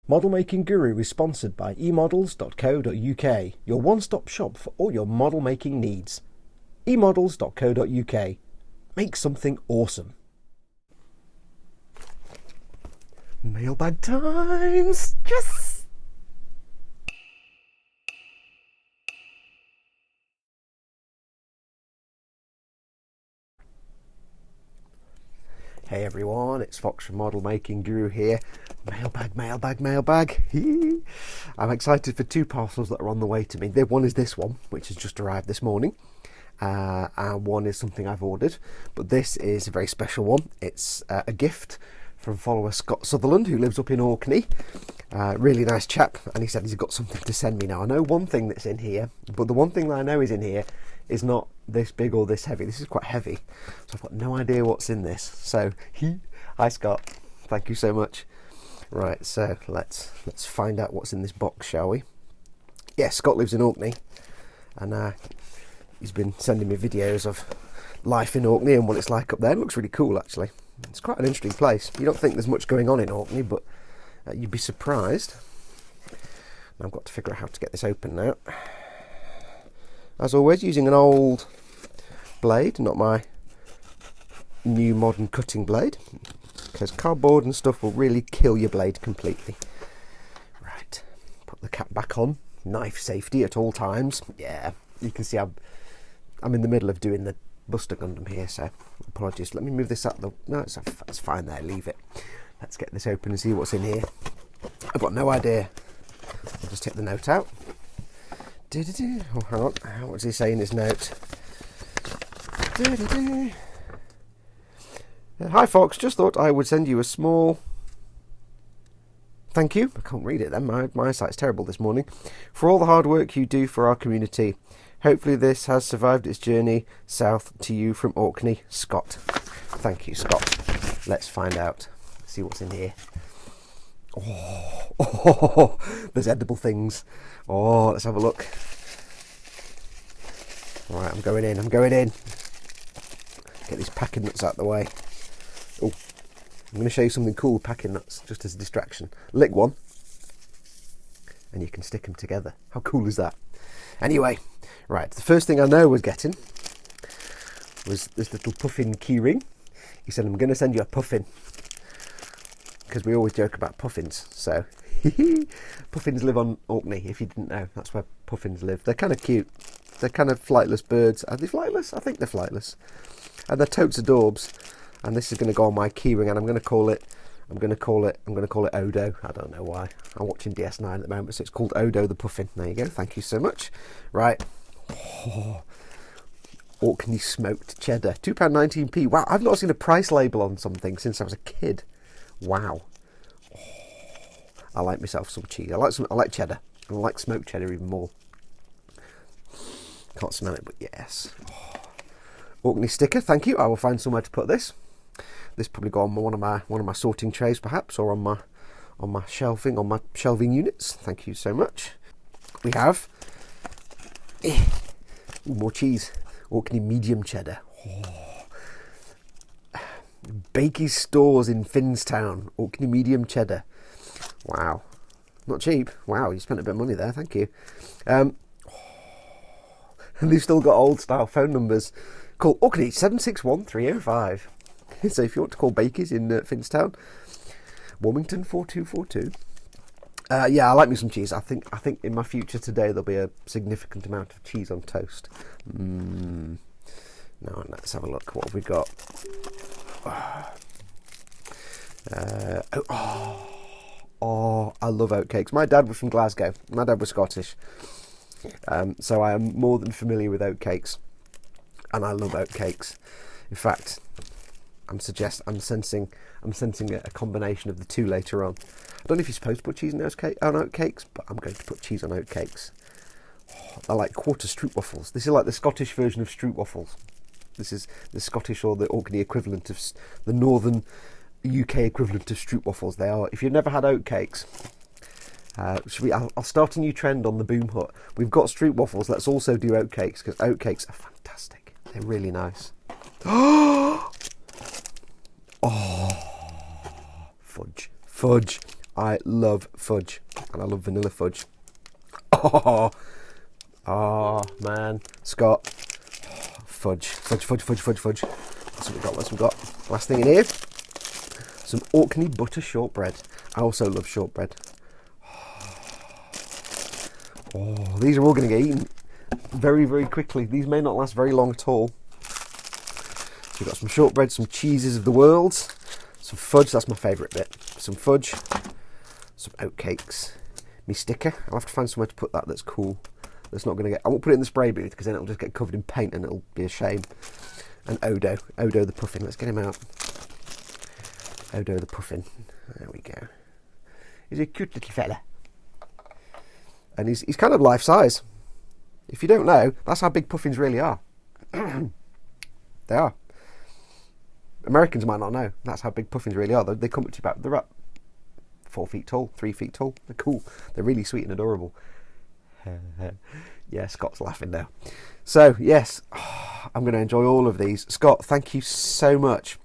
Model Making Guru is sponsored by emodels.co.uk, your one-stop shop for all your model making needs. emodels.co.uk. Make something awesome. Mailbag times! Yes! Hey everyone, it's Foxx from Model Making Guru here. Mailbag. I'm excited for two parcels that are on the way to me. One is this one, which has just arrived this morning. And one is something I've ordered. But this is a very special one. It's a gift from follower Scott Sutherland, who lives up in Orkney. Really nice chap. And he said he's got something to send me now. I know one thing that's in here, but the one thing that I know is in here is not this big or this heavy. This is quite heavy, so I've got no idea what's in this. So hi Scott, thank you so much. Right, so let's find out what's in this box, shall we? Yeah, Scott lives in Orkney, and he's been sending me videos of life in Orkney and what it's like up there. It looks really cool, actually. It's quite an interesting place. You don't think there's much going on in Orkney, but you'd be surprised. I've got to figure out how to get this open now. As always, using an old blade, not my new modern cutting blade, because cardboard and stuff will really kill your blade completely. Right, put the cap back on. Knife safety at all times. Yeah, you can see I'm in the middle of doing the Buster Gundam here, so apologies. Let me move this up. No, it's fine there, leave it. Let's get this open and see what's in here. I've got no idea. I'll just take the note out. Oh, hang on. What does he say in his note? Hi Fox, just thought I would send you a small thank you. I can't read it then, my eyesight's terrible this morning. For all the hard work you do for our community. Hopefully this has survived its journey south to you from Orkney, Scott. Thank you, Scott. Let's find out. See what's in here. Oh, there's edible things. Oh, let's have a look. Right, I'm going in. Get these packing nuts out of the way. Oh, I'm going to show you something cool with packing nuts, just as a distraction. Lick one, and you can stick them together. How cool is that? Anyway, right, the first thing I know was getting was this little puffin keyring. He said, I'm going to send you a puffin. Because we always joke about puffins, so puffins live on Orkney, if you didn't know. That's where puffins live. They're kind of cute. They're kind of flightless birds. Are they flightless? I think they're flightless. And they're totes adorbs. And this is going to go on my keyring, and I'm going to call it Odo. I don't know why. I'm watching DS9 at the moment, so it's called Odo the Puffin. There you go. Thank you so much. Right. Oh, Orkney smoked cheddar, £2.19p. Wow, I've not seen a price label on something since I was a kid. Wow. Oh, I like myself some cheese. I like cheddar. I like smoked cheddar even more. Can't smell it, but yes. Oh. Orkney sticker, thank you. I will find somewhere to put this. This probably go on one of my sorting trays, perhaps, or on my shelving units. Thank you so much. We have more cheese. Orkney medium cheddar. Oh. Bakey's Stores in Finnstown. Orkney medium cheddar. Wow, not cheap. Wow, you spent a bit of money there. Thank you. And they've still got old style phone numbers. Call Orkney 761-305. So if you want to call Bakey's in Finnstown, Wilmington 4242. Yeah, I like me some cheese. I think in my future today there'll be a significant amount of cheese on toast. Now let's have a look. What have we got? I love oatcakes. My dad was from Glasgow. My dad was Scottish, so I am more than familiar with oatcakes, and I love oatcakes. In fact, I'm sensing a combination of the two later on. I don't know if you're supposed to put cheese on oatcakes, but I'm going to put cheese on oatcakes. I like quarter stroopwafels. This is like the Scottish version of stroopwafels. This is the Scottish or the Orkney equivalent of the northern UK equivalent of stroopwafels. They are. If you've never had oatcakes, I'll start a new trend on the Boom Hut. We've got stroopwafels. Let's also do oatcakes, because oatcakes are fantastic. They're really nice. Oh, fudge. I love fudge, and I love vanilla fudge. Oh, man, Scott, fudge. That's what we got. What's we got? Last thing in here, some Orkney butter shortbread. I also love shortbread. Oh, these are all going to get eaten very, very quickly. These may not last very long at all. So we've got some shortbread, some cheeses of the world, some fudge. That's my favourite bit. Some fudge, some oatcakes. Me sticker. I'll have to find somewhere to put that that's cool. That's not going to get... I won't put it in the spray booth because then it'll just get covered in paint and it'll be a shame. And Odo the puffin. Let's get him out. Odo the puffin. There we go. He's a cute little fella. And he's kind of life size. If you don't know, that's how big puffins really are. They are. Americans might not know. That's how big puffins really are. They come up to about... They're about 4 feet tall, 3 feet tall. They're cool. They're really sweet and adorable. Yeah, Scott's laughing now. So, yes, I'm going to enjoy all of these. Scott, thank you so much.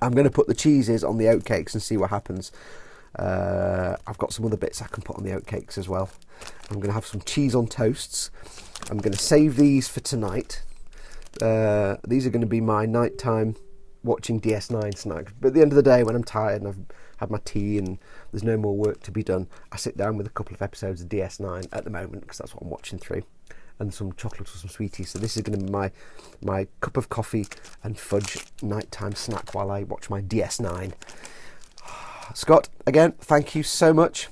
I'm going to put the cheeses on the oatcakes and see what happens. I've got some other bits I can put on the oatcakes as well. I'm going to have some cheese on toasts. I'm going to save these for tonight. These are going to be my nighttime watching DS9 snack. But at the end of the day, when I'm tired and I've had my tea and there's no more work to be done, I sit down with a couple of episodes of DS9 at the moment because that's what I'm watching through, and some chocolate or some sweeties. So this is going to be my cup of coffee and fudge nighttime snack while I watch my DS9. Scott, again, thank you so much.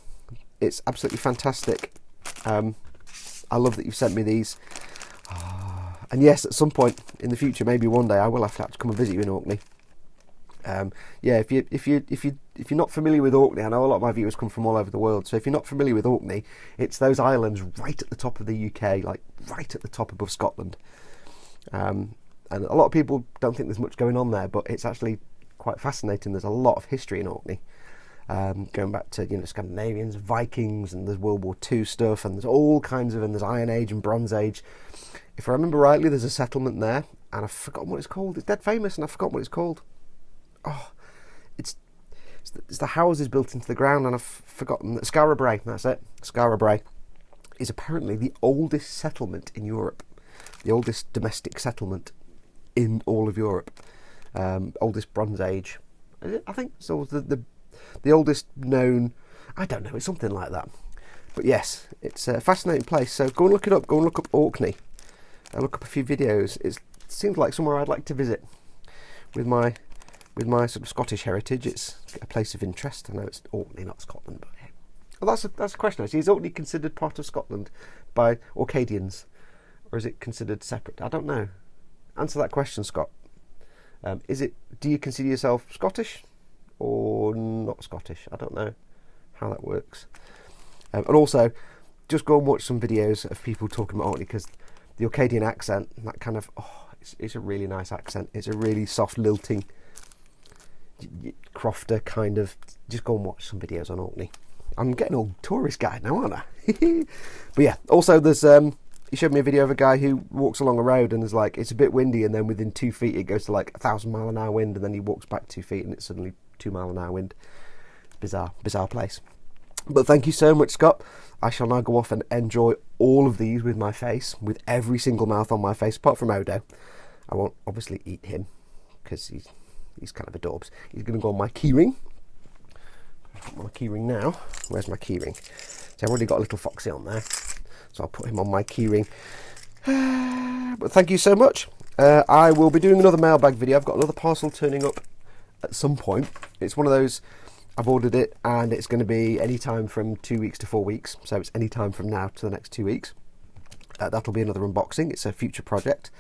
It's absolutely fantastic. I love that you've sent me these. And yes, at some point in the future, maybe one day, I will have to come and visit you in Orkney. Yeah, if you're not familiar with Orkney, I know a lot of my viewers come from all over the world. So if you're not familiar with Orkney, it's those islands right at the top of the UK, like right at the top above Scotland. And a lot of people don't think there's much going on there, but it's actually quite fascinating. There's a lot of history in Orkney, going back to Scandinavians, Vikings, and there's World War II stuff, and there's all kinds of, and there's Iron Age and Bronze Age. If I remember rightly, there's a settlement there, and I've forgotten what it's called. It's dead famous, and I've forgotten what it's called. Oh, it's the houses built into the ground, and I've forgotten that. Skara, that's it. Skara is apparently the oldest settlement in Europe, the oldest domestic settlement in all of Europe, oldest Bronze Age. I think so. The oldest known. I don't know. It's something like that. But yes, it's a fascinating place. So go and look it up. Go and look up Orkney. Look up a few videos. It seems like somewhere I'd like to visit with my sort of Scottish heritage. It's a place of interest. I know it's Orkney, not Scotland, but well, that's a question. Is Orkney considered part of Scotland by Orcadians, or is it considered separate? I don't know. Answer that question, Scott. Do you consider yourself Scottish or not Scottish? I don't know how that works. And also, just go and watch some videos of people talking about Orkney, because the Orcadian accent, that kind of, it's a really nice accent. It's a really soft, lilting, crofter kind of. Just go and watch some videos on Orkney. I'm getting all tourist guide now, aren't I? But yeah, also there's he showed me a video of a guy who walks along a road and is like, it's a bit windy, and then within 2 feet it goes to like 1,000 mile an hour wind, and then he walks back 2 feet and it's suddenly 2 mile an hour wind. Bizarre place. But thank you so much, Scott. I shall now go off and enjoy all of these with my face, with every single mouth on my face, apart from Odo. I won't obviously eat him because he's kind of adorbs. He's going to go on my keyring. I've got my keyring now. Where's my keyring? So I've already got a little Foxy on there, so I'll put him on my keyring. But thank you so much. I will be doing another mailbag video. I've got another parcel turning up at some point. It's one of those, I've ordered it and it's going to be any time from 2 weeks to 4 weeks. So it's any time from now to the next 2 weeks. That'll be another unboxing. It's a future project.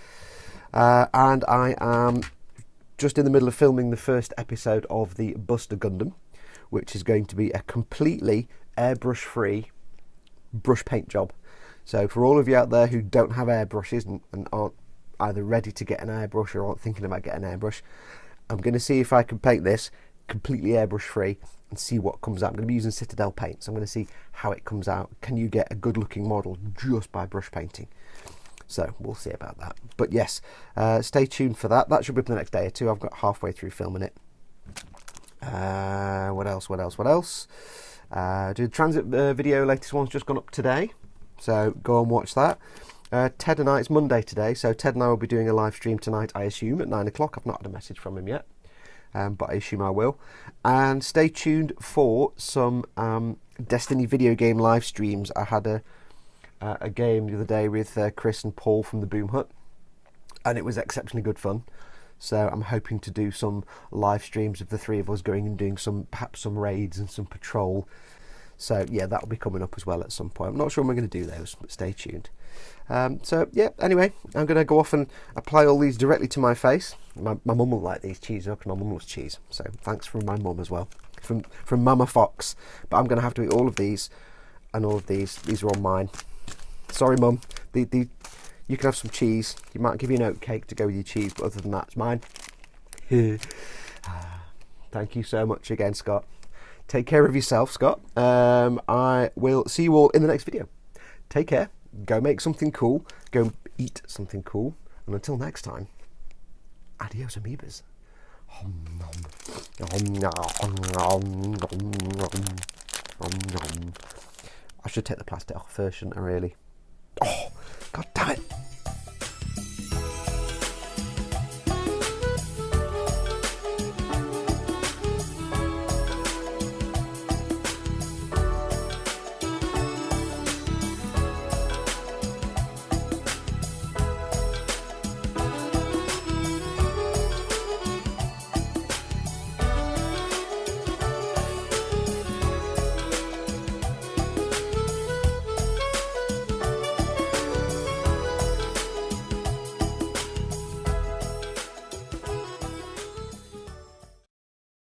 And I am just in the middle of filming the first episode of the Buster Gundam, which is going to be a completely airbrush-free brush paint job. So for all of you out there who don't have airbrushes and aren't either ready to get an airbrush or aren't thinking about getting an airbrush, I'm going to see if I can paint this completely airbrush free and see what comes out. I'm going to be using Citadel paint, so I'm going to see how it comes out. Can you get a good looking model just by brush painting? So we'll see about that. But yes, stay tuned for that. That should be up the next day or two. I've got halfway through filming it. What else? Do the transit video, latest one's just gone up today, so go and watch that. Ted and I, it's Monday today, so Ted and I will be doing a live stream tonight, I assume, at 9 o'clock. I've not had a message from him yet, but I assume I will. And stay tuned for some Destiny video game live streams. I had a game the other day with Chris and Paul from the Boom Hut, and it was exceptionally good fun. So I'm hoping to do some live streams of the three of us going and doing perhaps some raids and some patrol. So yeah, that'll be coming up as well at some point. I'm not sure when we're going to do those, but stay tuned. So yeah, anyway, I'm going to go off and apply all these directly to my face. My mum will like these cheese up, and my mum loves cheese. So thanks from my mum as well, from Mama Fox. But I'm going to have to eat all of these and all of these. These are all mine. Sorry, Mum. You can have some cheese. You might give you an oat cake to go with your cheese, but other than that, it's mine. Thank you so much again, Scott. Take care of yourself, Scott. I will see you all in the next video. Take care. Go make something cool. Go eat something cool. And until next time, adios, amoebas. I should take the plastic off first, shouldn't I, really? Oh, God damn it.